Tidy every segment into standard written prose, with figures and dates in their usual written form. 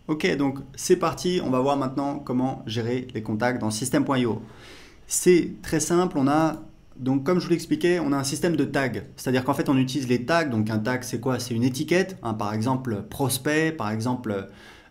Ok, donc c'est parti, on va voir maintenant comment gérer les contacts dans System.io. C'est très simple, donc comme je vous l'expliquais, on a un système de tags. C'est-à-dire qu'en fait on utilise les tags, donc un tag c'est quoi? C'est une étiquette, hein, par exemple prospect, par exemple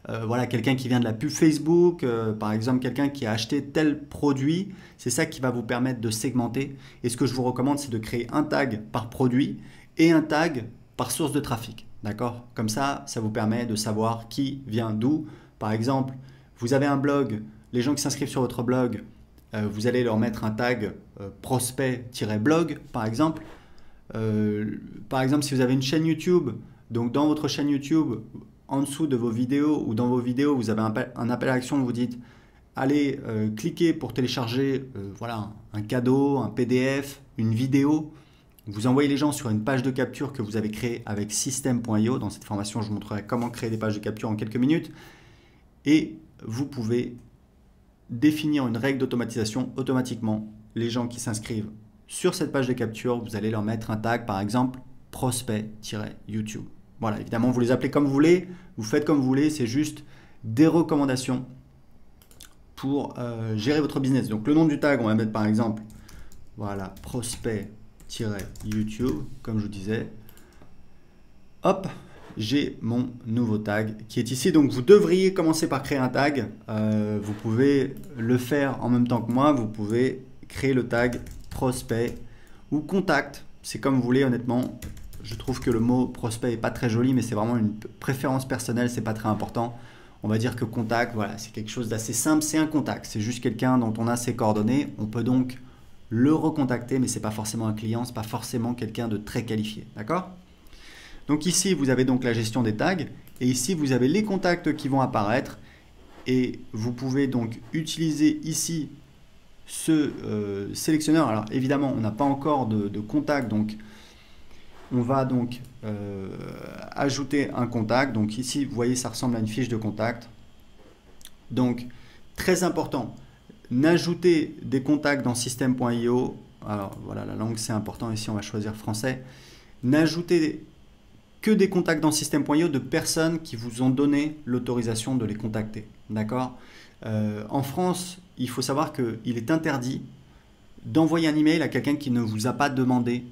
voilà, quelqu'un qui vient de la pub Facebook, par exemple quelqu'un qui a acheté tel produit, c'est ça qui va vous permettre de segmenter. Et ce que je vous recommande c'est de créer un tag par produit et un tag par source de trafic. D'accord? Comme ça vous permet de savoir qui vient d'où. Par exemple, vous avez un blog, les gens qui s'inscrivent sur votre blog, vous allez leur mettre un tag prospect-blog, par exemple. Par exemple, si vous avez une chaîne YouTube, donc dans votre chaîne YouTube, en dessous de vos vidéos ou dans vos vidéos, vous avez un appel à l'action, vous dites allez cliquez pour télécharger voilà, un cadeau, un PDF, une vidéo. Vous envoyez les gens sur une page de capture que vous avez créée avec System.io. Dans cette formation, je vous montrerai comment créer des pages de capture en quelques minutes. Et vous pouvez définir une règle d'automatisation. Automatiquement, les gens qui s'inscrivent sur cette page de capture, vous allez leur mettre un tag, par exemple, prospect-YouTube. Voilà, évidemment, vous les appelez comme vous voulez, vous faites comme vous voulez, c'est juste des recommandations pour gérer votre business. Donc le nom du tag, on va mettre par exemple, voilà, prospect-YouTube, comme je vous disais. Hop, j'ai mon nouveau tag qui est ici. Donc vous devriez commencer par créer un tag. Vous pouvez le faire en même temps que moi. Vous pouvez créer le tag prospect ou contact. C'est comme vous voulez, honnêtement. Je trouve que le mot prospect n'est pas très joli, mais c'est vraiment une préférence personnelle, c'est pas très important. On va dire que contact, voilà, c'est quelque chose d'assez simple, c'est un contact. C'est juste quelqu'un dont on a ses coordonnées. On peut donc le recontacter, mais c'est pas forcément un client, c'est pas forcément quelqu'un de très qualifié. D'accord ? Donc ici, vous avez donc la gestion des tags et ici, vous avez les contacts qui vont apparaître et vous pouvez donc utiliser ici ce sélectionneur. Alors évidemment, on n'a pas encore de contact, donc on va donc ajouter un contact. Donc ici, vous voyez, ça ressemble à une fiche de contact. Donc, très important, n'ajoutez des contacts dans System.io. Alors voilà, la langue c'est important, ici on va choisir français. N'ajoutez que des contacts dans System.io de personnes qui vous ont donné l'autorisation de les contacter. D'accord? En France, il faut savoir qu'il est interdit d'envoyer un email à quelqu'un qui ne vous a pas demandé,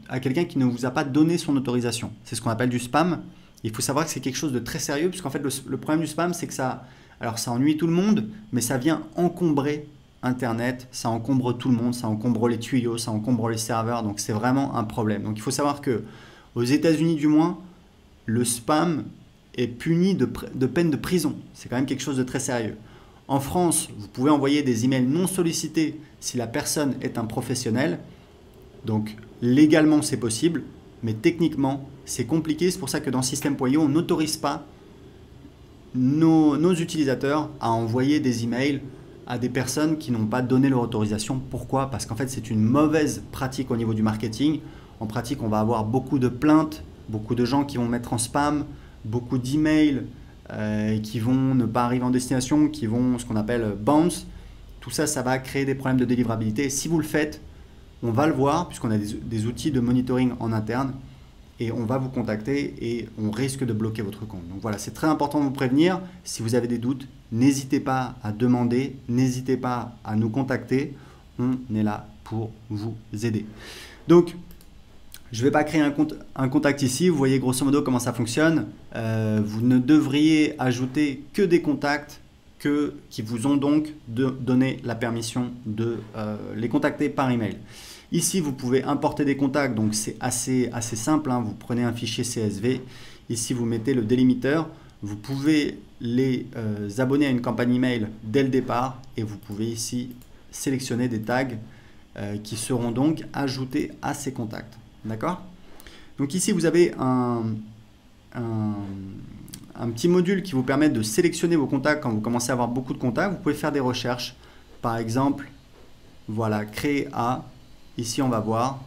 à quelqu'un qui ne vous a pas donné son autorisation. C'est ce qu'on appelle du spam. Il faut savoir que c'est quelque chose de très sérieux, puisqu'en fait, le problème du spam, c'est que ça ennuie tout le monde, mais ça vient encombrer Internet, ça encombre tout le monde, ça encombre les tuyaux, ça encombre les serveurs, donc c'est vraiment un problème. Donc il faut savoir que aux États-Unis, du moins, le spam est puni de peine de prison. C'est quand même quelque chose de très sérieux. En France, vous pouvez envoyer des emails non sollicités si la personne est un professionnel. Donc légalement, c'est possible, mais techniquement, c'est compliqué. C'est pour ça que dans System.io, on n'autorise pas nos utilisateurs à envoyer des emails à des personnes qui n'ont pas donné leur autorisation. Pourquoi? Parce qu'en fait, c'est une mauvaise pratique au niveau du marketing. En pratique, on va avoir beaucoup de plaintes, beaucoup de gens qui vont mettre en spam, beaucoup d'emails qui vont ne pas arriver en destination, qui vont ce qu'on appelle bounce. Tout ça, ça va créer des problèmes de délivrabilité. Si vous le faites, on va le voir puisqu'on a des outils de monitoring en interne et on va vous contacter et on risque de bloquer votre compte. Donc voilà, c'est très important de vous prévenir. Si vous avez des doutes, n'hésitez pas à demander, n'hésitez pas à nous contacter. On est là pour vous aider. Donc, je ne vais pas créer un contact ici. Vous voyez grosso modo comment ça fonctionne. Vous ne devriez ajouter que des contacts qui vous ont donc donné la permission de les contacter par email. Ici, vous pouvez importer des contacts, donc c'est assez simple, hein. Vous prenez un fichier CSV. Ici, vous mettez le délimiteur. Vous pouvez les abonner à une campagne email dès le départ et vous pouvez ici sélectionner des tags qui seront donc ajoutés à ces contacts. D'accord? Donc ici, vous avez un petit module qui vous permet de sélectionner vos contacts quand vous commencez à avoir beaucoup de contacts. Vous pouvez faire des recherches. Par exemple, voilà, créer à. Ici, on va voir.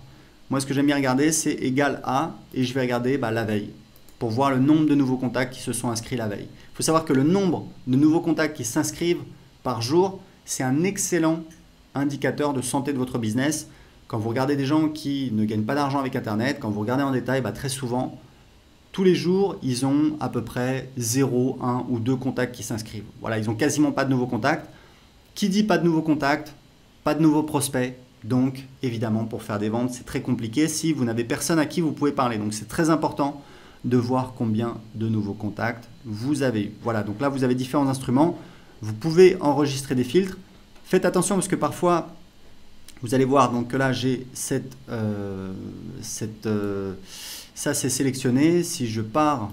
Moi, ce que j'aime bien regarder, c'est égal à, et je vais regarder la veille pour voir le nombre de nouveaux contacts qui se sont inscrits la veille. Il faut savoir que le nombre de nouveaux contacts qui s'inscrivent par jour, c'est un excellent indicateur de santé de votre business. Quand vous regardez des gens qui ne gagnent pas d'argent avec Internet, quand vous regardez en détail, très souvent, tous les jours, ils ont à peu près 0, 1 ou 2 contacts qui s'inscrivent. Voilà, ils n'ont quasiment pas de nouveaux contacts. Qui dit pas de nouveaux contacts, pas de nouveaux prospects. Donc, évidemment, pour faire des ventes, c'est très compliqué si vous n'avez personne à qui vous pouvez parler. Donc, c'est très important de voir combien de nouveaux contacts vous avez eu. Voilà, donc là, vous avez différents instruments. Vous pouvez enregistrer des filtres. Faites attention parce que parfois, vous allez voir donc que là, j'ai ça c'est sélectionné. Si je pars,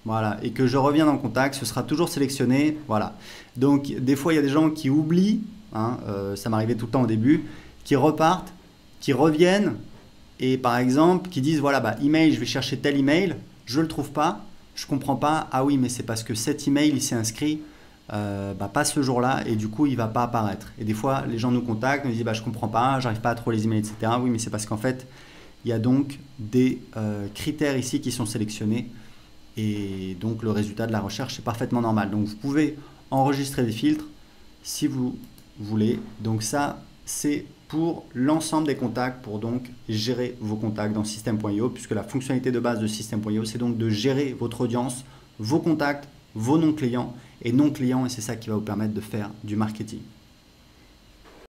voilà, et que je reviens dans le contact, ce sera toujours sélectionné. Voilà. Donc, des fois, il y a des gens qui oublient, hein, ça m'arrivait tout le temps au début, qui repartent, qui reviennent, et par exemple, qui disent, voilà, bah, email, je vais chercher tel email, je ne le trouve pas, je ne comprends pas, ah oui, mais c'est parce que cet email, il s'est inscrit, pas ce jour-là, et du coup, il ne va pas apparaître. Et des fois, les gens nous contactent, nous disent, bah, je ne comprends pas, j'arrive pas à trouver les emails, etc. Oui, mais c'est parce qu'en fait, il y a donc des critères ici qui sont sélectionnés, et donc le résultat de la recherche est parfaitement normal. Donc vous pouvez enregistrer des filtres si vous voulez. Donc ça, c'est pour l'ensemble des contacts, pour donc gérer vos contacts dans System.io, puisque la fonctionnalité de base de System.io, c'est donc de gérer votre audience, vos contacts, vos non clients, et c'est ça qui va vous permettre de faire du marketing.